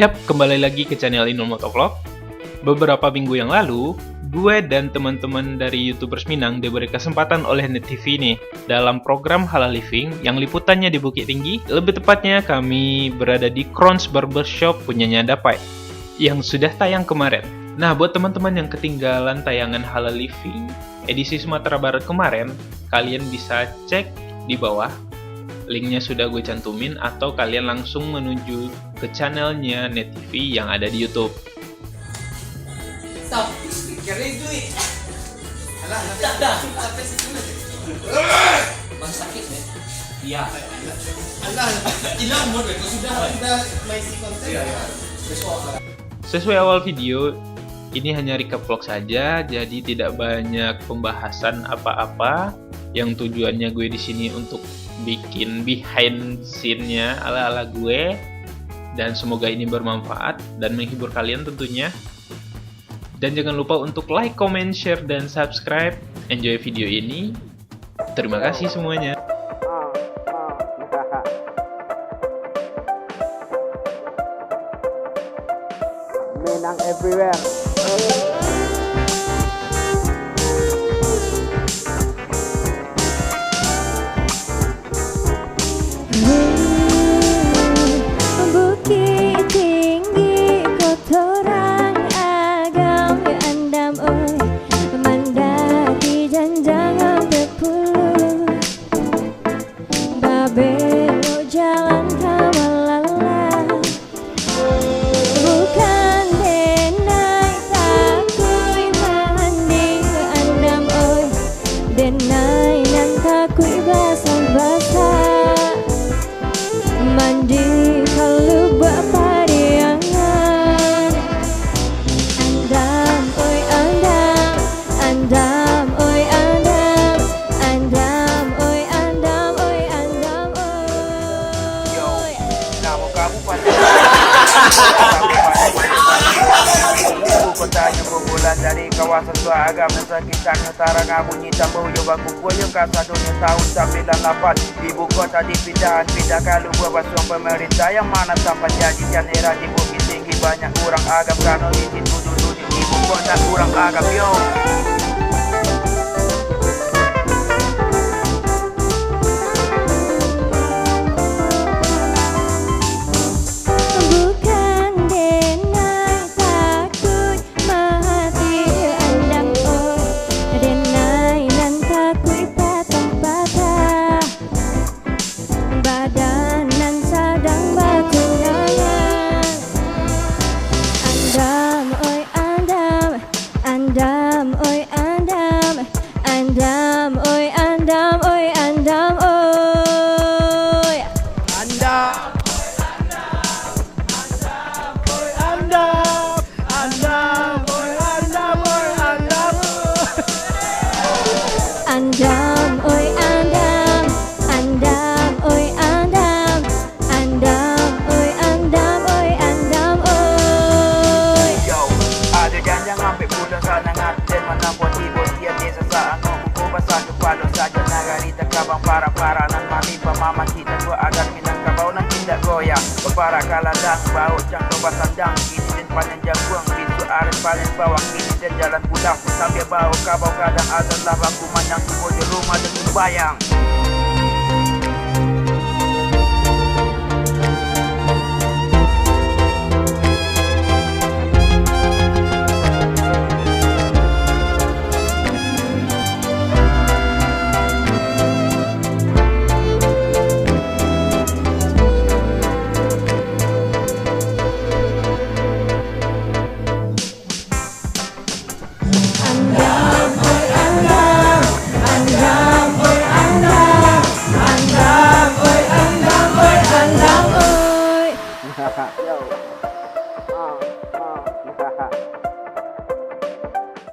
Yap, kembali lagi ke channel Inul Motovlog. Beberapa minggu yang lalu, gue dan teman-teman dari YouTubers Minang diberi kesempatan oleh Net TV nih dalam program Halal Living yang liputannya di Bukit Tinggi. Lebih tepatnya kami berada di Crons Barbershop punyanya Dapai yang sudah tayang kemarin. Nah, buat teman-teman yang ketinggalan tayangan Halal Living edisi Sumatera Barat kemarin, kalian bisa cek di bawah. Linknya sudah gue cantumin, atau kalian langsung menuju ke channelnya Net TV yang ada di YouTube. Stop. Kira duit. Alah, dah. Sampai situ aja. Bang sakit ya? Iya. Alah, hilang mod itu sudah main si konten. Iya. Sesuai awal video, ini hanya recap vlog saja, jadi tidak banyak pembahasan apa-apa. Yang tujuannya gue di sini untuk bikin behind scene-nya ala-ala gue, dan semoga ini bermanfaat dan menghibur kalian tentunya. Dan jangan lupa untuk like, comment, share, dan subscribe. Enjoy video ini. Terima kasih semuanya. Minang everywhere. Bukit tinggi kotoran agam ya andam oi, mendaki janjang berpuluh, babelo jalan kamalala, bukan denai takui mandi ya andam oi, denai nan takui basah-basah. Mandi kalau berpariangan, andam oi andam, andam oi andam, andam oi andam oi andam oi. Yo, nama kamu pandai. Kotanya berbulan dari kawasan Suagam dan sekitar Utara ngabunyi tambah yoga kukuyo kasadonya tahun 98. Ibu kota dipindahan kalau buat basuhan pemerintah yang mana sampai jadi era di Bukit Tinggi banyak orang agam karena di situ dulu di ibu kota kurang agam yo. Bukan denai takut mati andam oi, denai nan takut patah-patah, badan nan sadang batungangan. Andam oi andam, andam oi andam, andam oi andam oi andam oi. Andam oi andam, andam oi andam, andam oi andam oi andam oi. Yo, ada janjang sampai pulang sana ngaten mana buat ibu dia desa saat aku basah kepala saja nagari terkabang para nan mami pamama kita gua agar minang kabau nan tidak goyang para kaladang bau cang coba sandang kini dan panen jaguang bisu ares panen bawang kini dan jalan pulang sambil bau kabau kadang adalah bangku mandang tubuh di rumah dengan bayang. Andam oi andam, andam oi andam, andam oi andam oi andam oi. Yo.